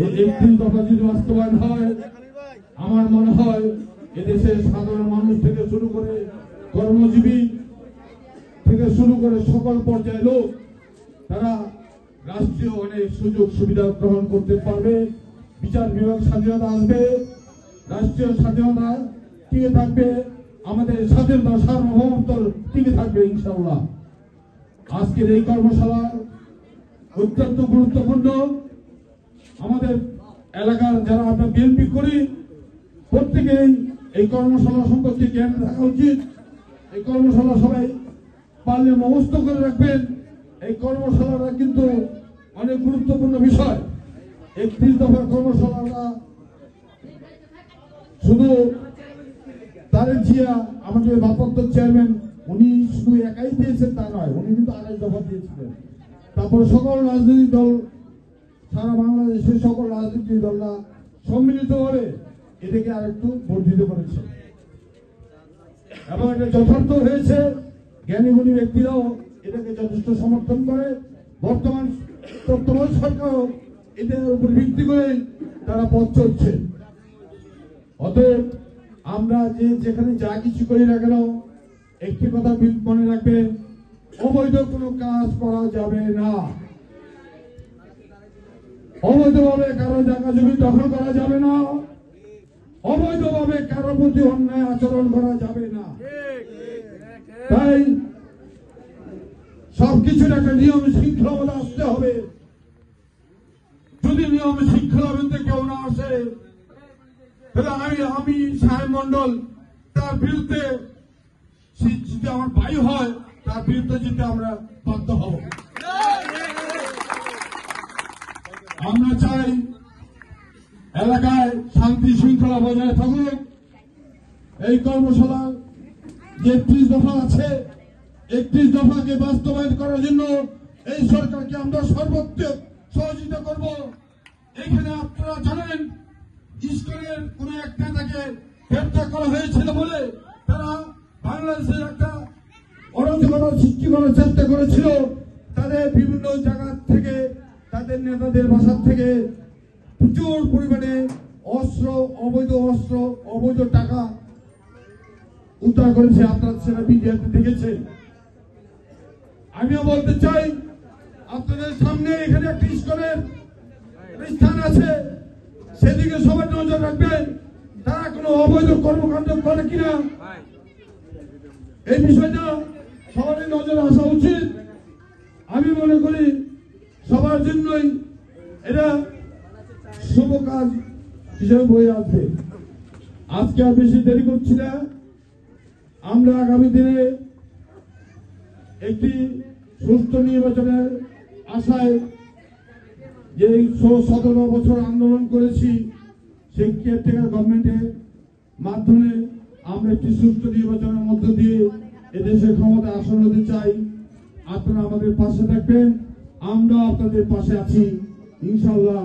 এই 31 দফা যদি বাস্তবায়ন হয়, আমার মনে হয় এদেশের সাধারণ মানুষ থেকে শুরু করে কর্মজীবী থেকে শুরু করে সকল পর্যায়ের লোক তারা রাষ্ট্রীয় অনেক সুযোগ সুবিধা গ্রহণ করতে পারবে। বিচার বিভাগ স্বাধীনতা আসবে, রাষ্ট্রীয় স্বাধীনতা টিকে থাকবে, আমাদের স্বাধীনতা সার্বভৌমত্ব টিকে থাকবে ইনশাআল্লাহ। আজকের এই কর্মশালা অত্যন্ত গুরুত্বপূর্ণ। আমাদের এলাকার যারা আমরা বিএনপি করি প্রত্যেকেই এই কর্মশালা সম্পর্কে জ্ঞান রাখা উচিত। এই কর্মশালা সবাই পারলে মুখস্থ করে রাখবেন। এই কর্মশালাটা কিন্তু অনেক গুরুত্বপূর্ণ বিষয়। 31 দফার কর্মশালাটা শুধু তারেক জিয়া আমাদের ভারপ্রাপ্ত চেয়ারম্যান উনি শুধু একাই দিয়েছেন তা নয়, উনি কিন্তু 28 দফা দিয়েছিলেন। তারপরে সকল রাজনৈতিক দল সারা বাংলাদেশের সকল রাজনৈতিক দলরা সম্মিলিতভাবে এটাকে আরেকটু বর্ধিত করেছে এবং এটা যথার্থ হয়েছে। জ্ঞানী গুণী ব্যক্তিরাও এটাকে যথেষ্ট সমর্থন করে। বর্তমান সরকারও এটার উপর ভিত্তি করে তারা পথ চলছে। অতএব আমরা যেখানে যা কিছু করি না কেন একটি কথা মনে রাখবেন, অবৈধ কোনো কাজ করা যাবে না। অবৈধভাবে কারো জায়গা জমি দখল করা যাবে না, অবৈধভাবে কারো প্রতি অন্যায় আচরণ করা যাবে না। তাই সবকিছুর একটা নিয়ম শৃঙ্খলা মধ্যে আসতে হবে। যদি নিয়ম শৃঙ্খলা মধ্যে কেউ না আসে তাহলে আমি সাহেব মন্ডল তার বিরুদ্ধে যদি আমার ভাই হয় তার বিরুদ্ধে যেতে আমরা বাধ্য হব। আমরা চাই এলাকায় শান্তি শৃঙ্খলা বজায় থাকুক। এই কর্মশালা যে 31 দফা আছে 31 দফাকে বাস্তবায়ন করার জন্য এই সরকারকে আমরা সর্বোচ্চ সহযোগিতা করব। এখানে আপনারা জানেন ইস্কনের কোন এক নেতাকে গ্রেপ্তার করা হয়েছিল বলে তারা বাংলাদেশের একটা অরাজকতা সৃষ্টি করার চেষ্টা করেছিল। তাদের বিভিন্ন জায়গা থেকে তাদের নেতাদের বাসা থেকে প্রচুর পরিমাণে অস্ত্র, অবৈধ টাকা উদ্ধার করেছে। আপনারা সেটা মিডিয়াতে দেখেছেন। আমিও বলতে চাই আপনাদের সামনে এখানে একটা ইস্কনের স্থান আছে, সেদিকে সবাই নজর রাখবেন। তারা কোনো অবৈধ কর্মকাণ্ড করে কিনা এই বিষয়টা সবারই নজরে আসা উচিত। আমি মনে করি সবার জন্যই এটা শুভ কাজ হিসেবে বয়ে আসবে। আজকে আর বেশি দেরি করছি না। আমরা আগামী দিনে একটি সুষ্ঠু নির্বাচনের আশায় যে 17 বছর আন্দোলন করেছি সেই কেয়ারটেকার গভর্নমেন্টের মাধ্যমে আমরা একটি সুষ্ঠু নির্বাচনের মধ্য দিয়ে এদেশের ক্ষমতা আসন হতে চাই। আপনারা আমাদের পাশে থাকবেন, আমরা আপনাদের পাশে আছি ইনশাআল্লাহ।